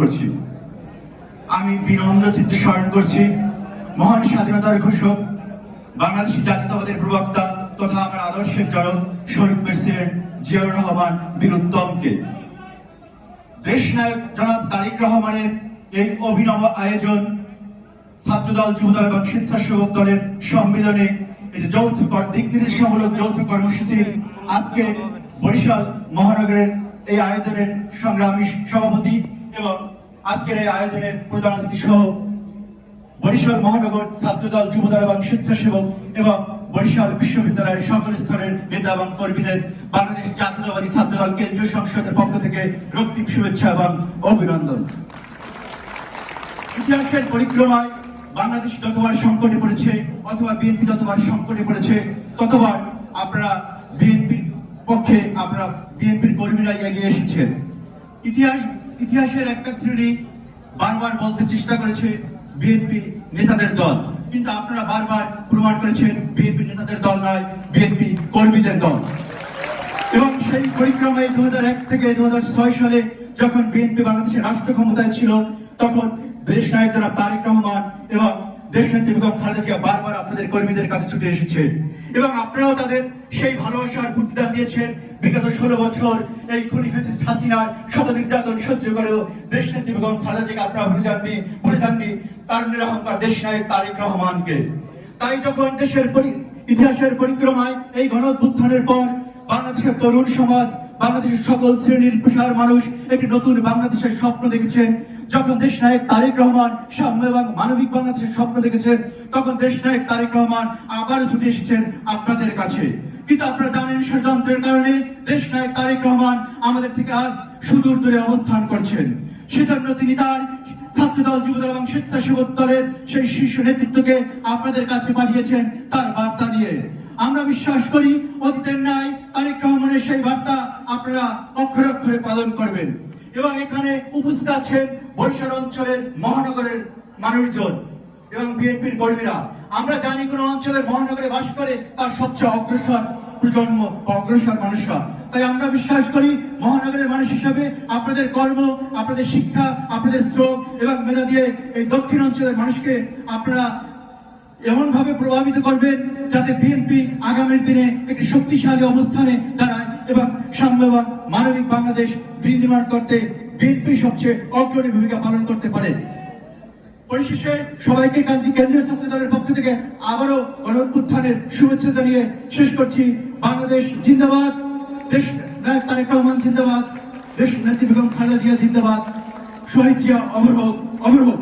করছি। আমি বিনম্র চিত্তে স্মরণ করছি মহান স্বাধীনতার ঘোষক, বাংলাদেশী জাতীয়তাবাদের প্রবক্তা তথা আমার আদর্শের জনক শহীদ প্রেসিডেন্ট জিয়াউর রহমান বীর উত্তমকে। দেশনায়ক জনাব তারেক রহমানের এই অভিনব আয়োজন, ছাত্রদল, যুবদল এবং স্বেচ্ছাসেবক দলের সম্মিলনে এই যে যৌথ দিক নির্দেশনামূলক যৌথ কর্মসূচির আজকে বরিশাল মহানগরের এই আয়োজনের সংগ্রামী সভাপতি এবং আজকের এই আয়োজনের প্রধান অতিথি সহ বরিশাল মহানগর ছাত্রদল, যুবদল এবং স্বেচ্ছাসেবক এবং বরিশাল বিশ্ববিদ্যালয়ের সকল স্তরের নেতা এবং কর্মীদের বাংলাদেশ জাতীয়তাবাদী ছাত্রদল কেন্দ্রীয় সংসদের পক্ষ থেকে রক্তিম শুভেচ্ছা এবং অভিনন্দন। ইতিহাসের পরিক্রমায় বাংলাদেশ যতবার সংকটে পড়েছে অথবা বিএনপি যতবার সংকটে পড়েছে ততবার আপনারা বিএনপির পক্ষে, আপনারা বিএনপির কর্মীরা এগিয়ে এসেছেন। ইতিহাসের একটা শ্রেণী বারবার বলতে চেষ্টা করেছে বিএনপি নেতাদের দল, কিন্তু আপনারা বারবার প্রমাণ করেছেন বিএনপি নেতাদের দল নয়, বিএনপি কর্মীদের দল। এবং সেই পরিক্রমায় 2001 থেকে 2006 সালে যখন বিএনপি বাংলাদেশের রাষ্ট্র ক্ষমতায় ছিল, তখন দেশ নায়ক জনাব তারেক রহমান এবং দেশনেত্রী বেগম খালেদা জিয়া বারবার আপনাদের কর্মীদের কাছে ছুটে এসেছেন এবং আপনারাও তাদের সেই ভালোবাসার প্রতিদান দিয়েছেন। বিগত 16 বছর এই খুনি ফ্যাসিস্ট হাসিনার শত নির্যাতন সহ্য করেও দেশনেত্রী বেগম খালেদা জিয়াকে আপনারা ভুলে যাননি তার নিরহংকার দেশ নায়ক তারেক রহমানকে। তাই যখন ইতিহাসের পরিক্রমায় এই গণঅভ্যুত্থানের পর বাংলাদেশের তরুণ সমাজ, বাংলাদেশের সকল শ্রেণীর পেশার মানুষ একটি নতুন বাংলাদেশের স্বপ্ন দেখেছেন, যখন দেশ নায়ক তারেক রহমান সাম্য এবং মানবিক বাংলাদেশের স্বপ্ন দেখেছেন, তখন দেশ নায়ক তারেক রহমান আবারও ছুটে এসেছেন আপনাদের কাছে। কিন্তু আপনারা জানেন ষড়যন্ত্রের কারণে দেশ নায়ক তারেক রহমান আমাদের থেকে আজ সুদূর দূরে অবস্থান করছেন। সেজন্য তিনি তার ছাত্রদল, যুবদল এবং স্বেচ্ছাসেবক দলের সেই শীর্ষ নেতৃত্বকে আপনাদের কাছে পাঠিয়েছেন তার বার্তা নিয়ে। আমরা বিশ্বাস করি অতীতের ন্যায় তারেক রহমানের সেই বার্তা আপনারা অক্ষরে অক্ষরে পালন করবেন। এবং এখানে উপস্থিত আছেন বরিশাল অঞ্চলের মহানগরের মানুষজন এবং বিএনপির কর্মীরা। আমরা জানি কোন অঞ্চলের মহানগরে বাস করে তার সবচেয়ে অগ্রসর প্রজন্ম বা অগ্রসর মানুষরা। তাই আমরা বিশ্বাস করি মহানগরের মানুষ হিসাবে আপনাদের কর্ম, আপনাদের শিক্ষা, আপনাদের শ্রম এবং মেধা দিয়ে এই দক্ষিণ অঞ্চলের মানুষকে আপনারা এমন ভাবে প্রভাবিত করবেন যাতে বিএনপি আগামীর দিনে একটি শক্তিশালী অবস্থানে দাঁড়ায় এবং সাম্য এবং মানবিক বাংলাদেশ বিনির্মাণ করতে বিএনপি সবচেয়ে অগ্রণী ভূমিকা পালন করতে পারে। পরিশেষে সবাইকে কেন্দ্রীয় ছাত্র দলের পক্ষ থেকে আবারও গণঅভ্যুত্থানের শুভেচ্ছা জানিয়ে শেষ করছি। বাংলাদেশ জিন্দাবাদ, দেশ নায়ক তারেক রহমান জিন্দাবাদ, দেশ নেত্রী বেগম খালেদা জিয়া জিন্দাবাদ, শহীদ জিয়া অমর হোক, অমর হোক।